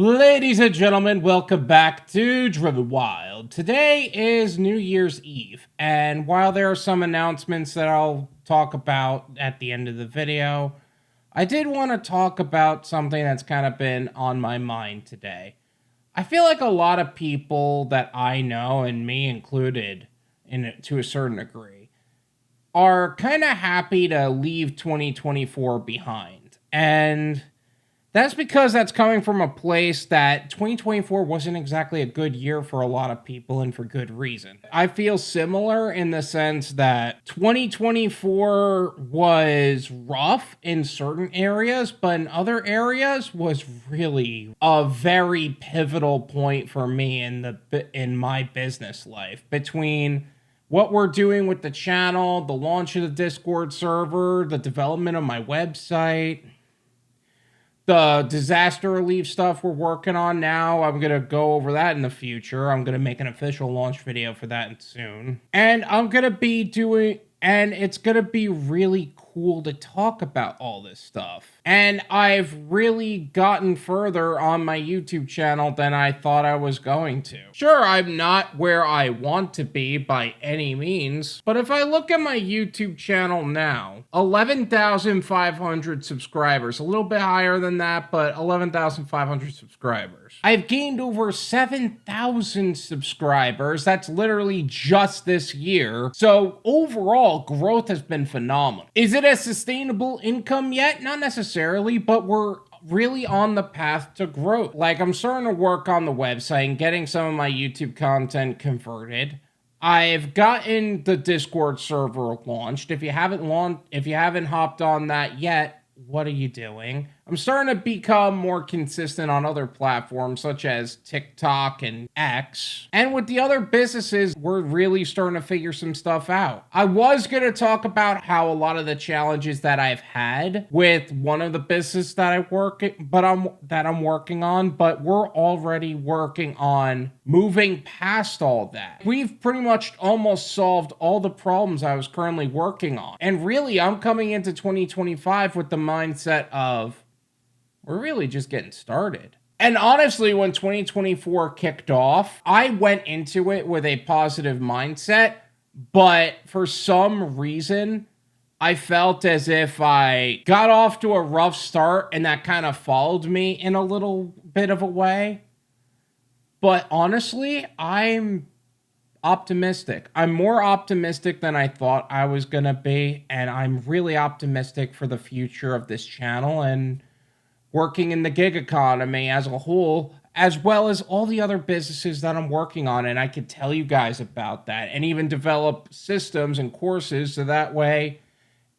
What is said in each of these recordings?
Ladies and gentlemen, welcome back to Driven Wyld. Today is New Year's Eve, and while there are some announcements that I'll talk about at the end of the video, I did want to talk about something that's kind of been on my mind today. I feel like a lot of people that I know, and me included to a certain degree, are kind of happy to leave 2024 behind. And that's because that's coming from a place that 2024 wasn't exactly a good year for a lot of people, and for good reason. I feel similar in the sense that 2024 was rough in certain areas, but in other areas was really a very pivotal point for me in my business life. Between what we're doing with the channel, the launch of the Discord server, the development of my website, the disaster relief stuff we're working on now. I'm going to go over that in the future. I'm going to make an official launch video for that soon. And it's going to be really cool to talk about all this stuff. And I've really gotten further on my YouTube channel than I thought I was going to. Sure, I'm not where I want to be by any means, but if I look at my YouTube channel now, 11,500 subscribers, a little bit higher than that, but 11,500 subscribers. I've gained over 7,000 subscribers. That's literally just this year. So overall, growth has been phenomenal. Is it a sustainable income yet? Not necessarily, but we're really on the path to growth. Like, I'm starting to work on the website and getting some of my YouTube content converted. I've gotten the Discord server launched. If you haven't hopped on that yet, what are you doing? I'm starting to become more consistent on other platforms such as TikTok and X. And with the other businesses, we're really starting to figure some stuff out. I was going to talk about how a lot of the challenges that I've had with one of the businesses that I'm working on, but we're already working on moving past all that. We've pretty much almost solved all the problems I was currently working on. And really, I'm coming into 2025 with the mindset of, we're really just getting started. And honestly, when 2024 kicked off, I went into it with a positive mindset, but for some reason, I felt as if I got off to a rough start, and that kind of followed me in a little bit of a way. But honestly, I'm optimistic. I'm more optimistic than I thought I was going to be, and I'm really optimistic for the future of this channel and working in the gig economy as a whole, as well as all the other businesses that I'm working on. And I could tell you guys about that and even develop systems and courses so that way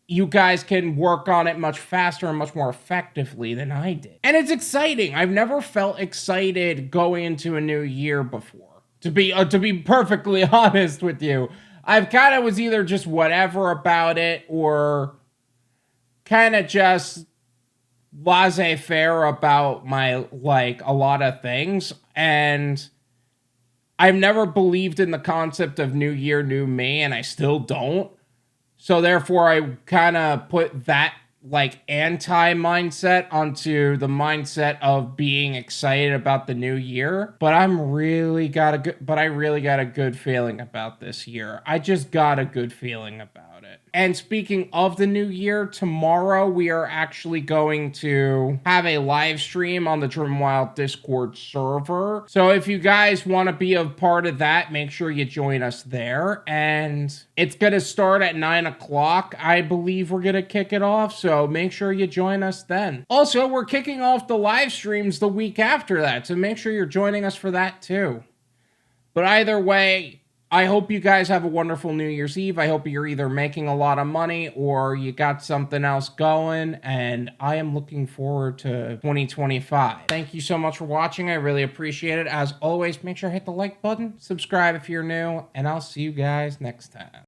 you guys can work on it much faster and much more effectively than I did. And it's exciting. I've never felt excited going into a new year before. To be perfectly honest with you, I've kind of was either just whatever about it or kind of just laissez-faire about a lot of things. And I've never believed in the concept of new year, new me, and I still don't. So therefore, I kind of put that anti-mindset onto the mindset of being excited about the new year. But I really got a good feeling about this year. I just got a good feeling about it. And speaking of the new year, tomorrow we are actually going to have a live stream on the Driven Wyld Discord server. So if you guys want to be a part of that, make sure you join us there. And it's going to start at 9 o'clock. I believe we're going to kick it off. So make sure you join us then. Also, we're kicking off the live streams the week after that. So make sure you're joining us for that too. But either way, I hope you guys have a wonderful New Year's Eve. I hope you're either making a lot of money or you got something else going, and I am looking forward to 2025. Thank you so much for watching. I really appreciate it. As always, make sure to hit the like button, subscribe if you're new, and I'll see you guys next time.